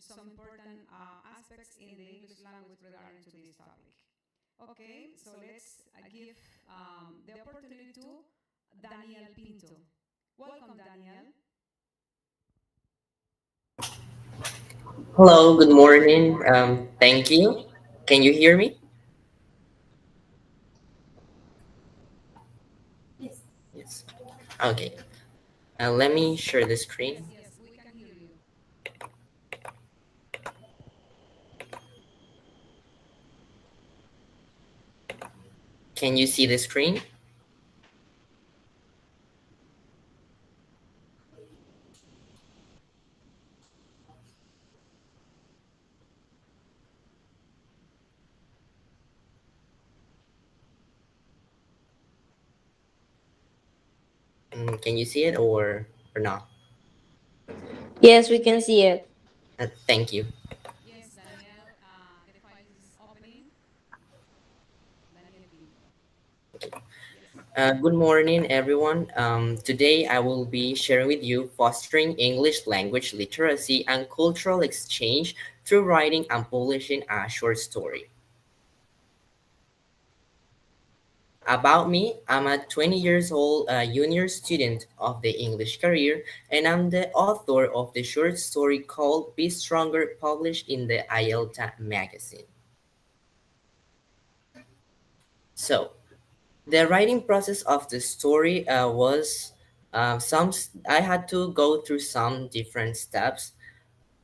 some important aspects in the English language regarding to this topic. Okay, so let's give the opportunity to Daniel Pinto. Welcome, Daniel. Hello, good morning. Thank you. Can you hear me? Yes. Okay. Let me share the Yes, screen. yes, we can hear you. Can you see the screen? Can you see it or not? Yes, we can see it. Thank you. Yes, Daniel, the file is opening. Daniel Pinto. Yes. Good morning, everyone. Today I will be sharing with you fostering English language literacy and cultural exchange through writing and publishing a short story. About me, I'm a 20 years old junior student of the English career, and I'm the author of the short story called Be Stronger, published in the IELTA magazine. So, the writing process of the story was I had to go through some different steps.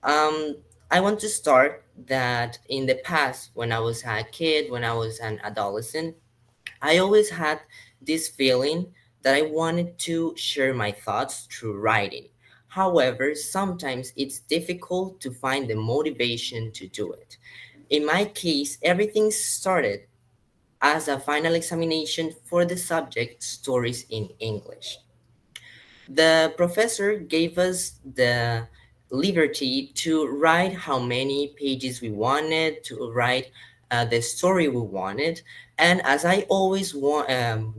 Um, I want to start that in the past, when I was a kid, when I was an adolescent, I always had this feeling that I wanted to share my thoughts through writing. However, sometimes it's difficult to find the motivation to do it. In my case, everything started as a final examination for the subject Stories in English. The professor gave us the liberty to write how many pages we wanted, to write the story we wanted. And as I always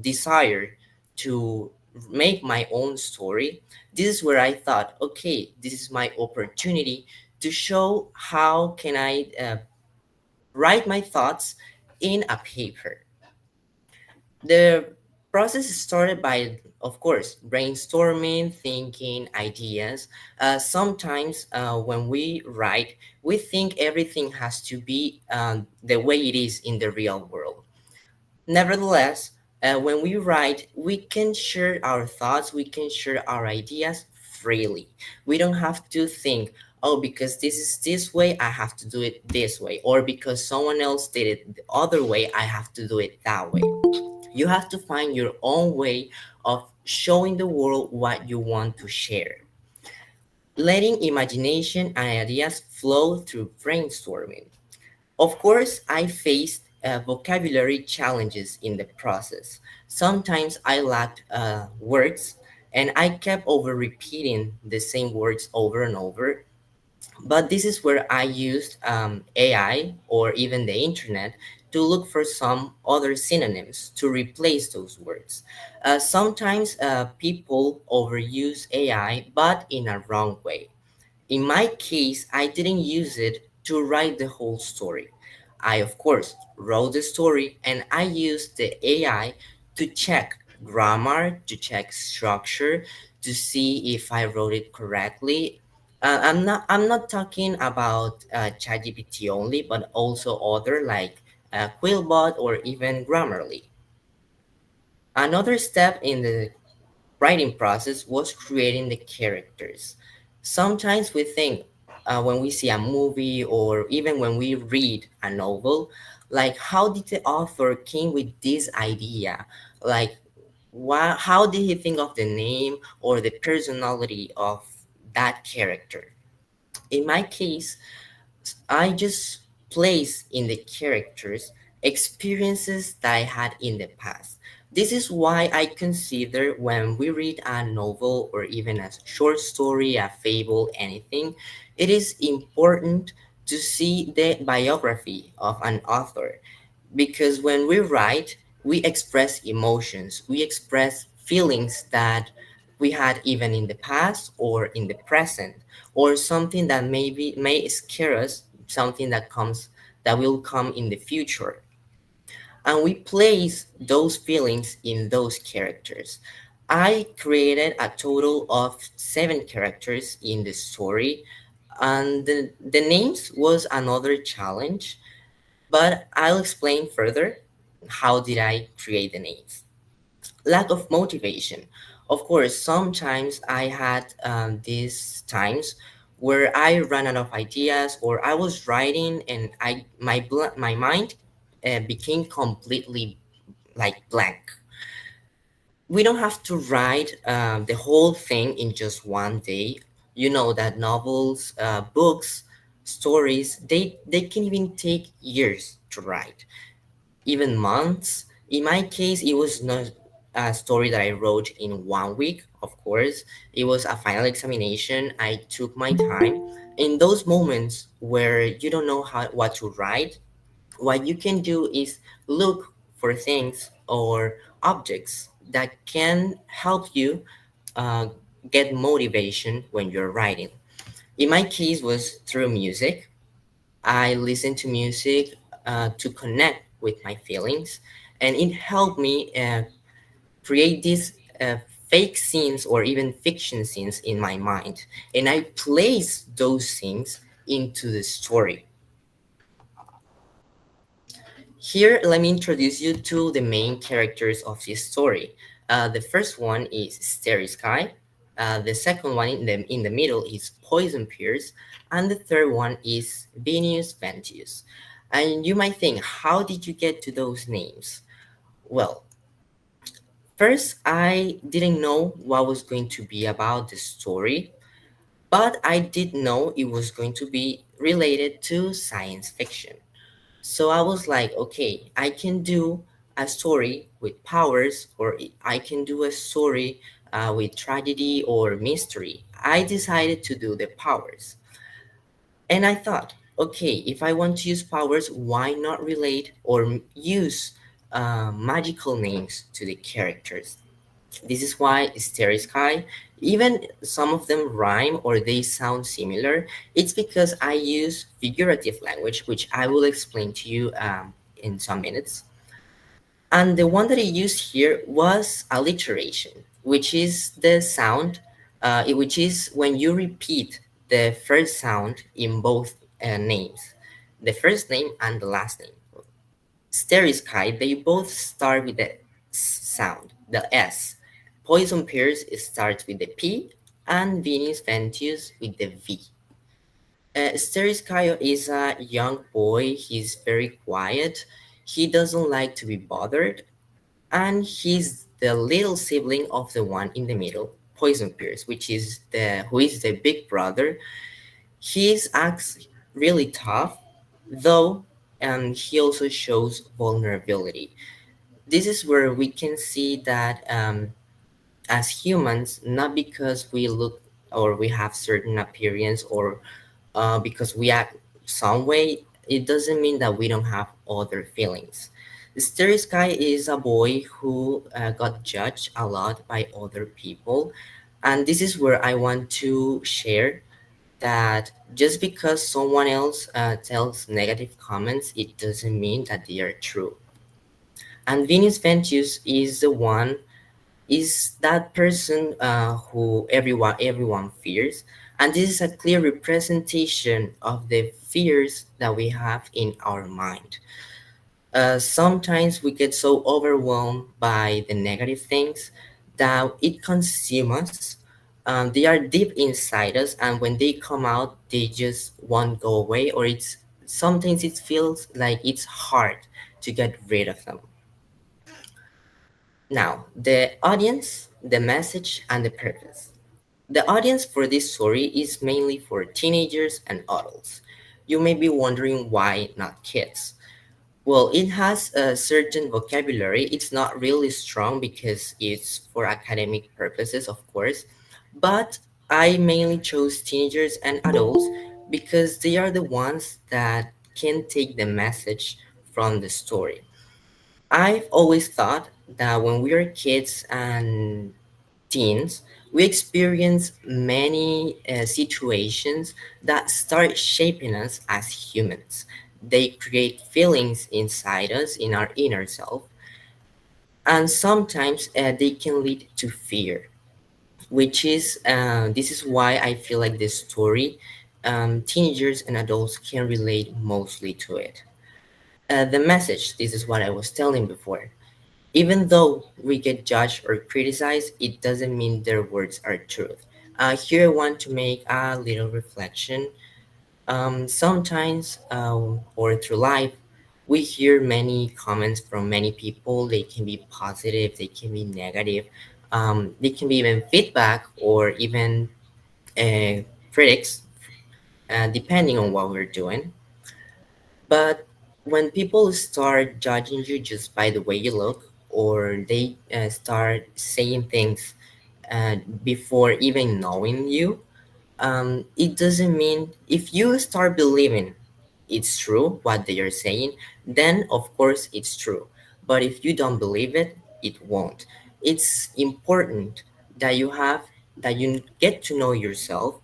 desire to make my own story, this is where I thought, okay, this is my opportunity to show how can I write my thoughts in a paper. The process started by, of course, brainstorming, thinking, ideas. Sometimes when we write, we think everything has to be the way it is in the real world. Nevertheless, when we write, we can share our thoughts, we can share our ideas freely. We don't have to think, oh, because this is this way, I have to do it this way, or because someone else did it the other way, I have to do it that way. You have to find your own way of showing the world what you want to share. Letting imagination and ideas flow through brainstorming. Of course, I faced vocabulary challenges in the process. Sometimes I lacked words and I kept over repeating the same words over and over, but this is where I used AI or even the internet to look for some other synonyms to replace those words. Sometimes people overuse AI, but in a wrong way. In my case, I didn't use it to write the whole story. I, of course, wrote the story and I used the AI to check grammar, to check structure, to see if I wrote it correctly. I'm not talking about ChatGPT only, but also other like Quillbot or even Grammarly. Another step in the writing process was creating the characters. Sometimes we think when we see a movie or even when we read a novel, like how did the author came with this idea? Like how did he think of the name or the personality of that character? In my case, I just place in the characters experiences that I had in the past. This is why I consider when we read a novel or even a short story, a fable, anything, it is important to see the biography of an author. Because when we write, we express emotions, we express feelings that we had even in the past or in the present. or something that maybe may scare us, something that will come in the future. And we place those feelings in those characters. I created a total of 7 characters in the story, and the names was another challenge, but I'll explain further how did I create the names. Lack of motivation. Of course, sometimes I had these times where I ran out of ideas, or I was writing and my mind became completely like blank. We don't have to write the whole thing in just one day. You know that novels, books, stories, they can even take years to write, even months. In my case, it was not a story that I wrote in 1 week, of course. It was a final examination. I took my time. In those moments where you don't know what to write, what you can do is look for things or objects that can help you uh, get motivation when you're writing. In my case, was through music. I listen to music to connect with my feelings, and it helped me create these fake scenes or even fiction scenes in my mind, and I place those scenes into the story. Here, let me introduce you to the main characters of this story. The first one is Starry Sky. The second one in the middle is Poison Pierce, and the third one is Venus Ventius. And you might think, how did you get to those names? Well, first, I didn't know what was going to be about the story, but I did know it was going to be related to science fiction. So I was like, okay, I can do a story with powers, or I can do a story with tragedy or mystery. I decided to do the powers. And I thought, okay, if I want to use powers, why not relate or use magical names to the characters? This is why Starry Sky, even some of them rhyme or they sound similar. It's because I use figurative language, which I will explain to you in some minutes. And the one that I used here was alliteration, which is the sound, which is when you repeat the first sound in both names, the first name and the last name. Starry Sky, they both start with the sound, the S. Poison Pierce starts with the P, and Venus Ventius with the V. Starry Sky is a young boy. He's very quiet. He doesn't like to be bothered, and he's the little sibling of the one in the middle, Poison Pierce, who is the big brother. He acts really tough, though, and he also shows vulnerability. This is where we can see that as humans, not because we look or we have certain appearance, or because we act some way, it doesn't mean that we don't have other feelings. Starry Sky is a boy who got judged a lot by other people, and this is where I want to share that just because someone else tells negative comments, it doesn't mean that they are true. And Venus Ventius is that person who everyone fears, and this is a clear representation of the fears that we have in our mind. Sometimes we get so overwhelmed by the negative things that it consumes us. They are deep inside us, and when they come out, they just won't go away, or it's sometimes it feels like it's hard to get rid of them. Now, the audience, the message, and the purpose. The audience for this story is mainly for teenagers and adults. You may be wondering why not kids. Well, it has a certain vocabulary. It's not really strong because it's for academic purposes, of course, but I mainly chose teenagers and adults because they are the ones that can take the message from the story. I've always thought that when we are kids and teens, We experience many situations that start shaping us as humans. They create feelings inside us, in our inner self, and sometimes they can lead to fear, which is this is why I feel like this story, teenagers and adults can relate mostly to it. The message, this is what I was telling before. Even though we get judged or criticized, it doesn't mean their words are truth. Here I want to make a little reflection. Sometimes, or through life, we hear many comments from many people. They can be positive, they can be negative, they can be even feedback or even critics, depending on what we're doing. But when people start judging you just by the way you look, or they start saying things uh, before even knowing you, it doesn't mean if you start believing it's true what they are saying, then of course it's true. But if you don't believe it, it won't. It's important that you get to know yourself,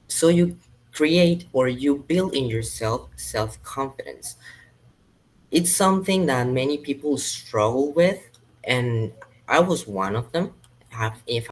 so you create or you build in yourself self-confidence. It's something that many people struggle with, and I was one of them. If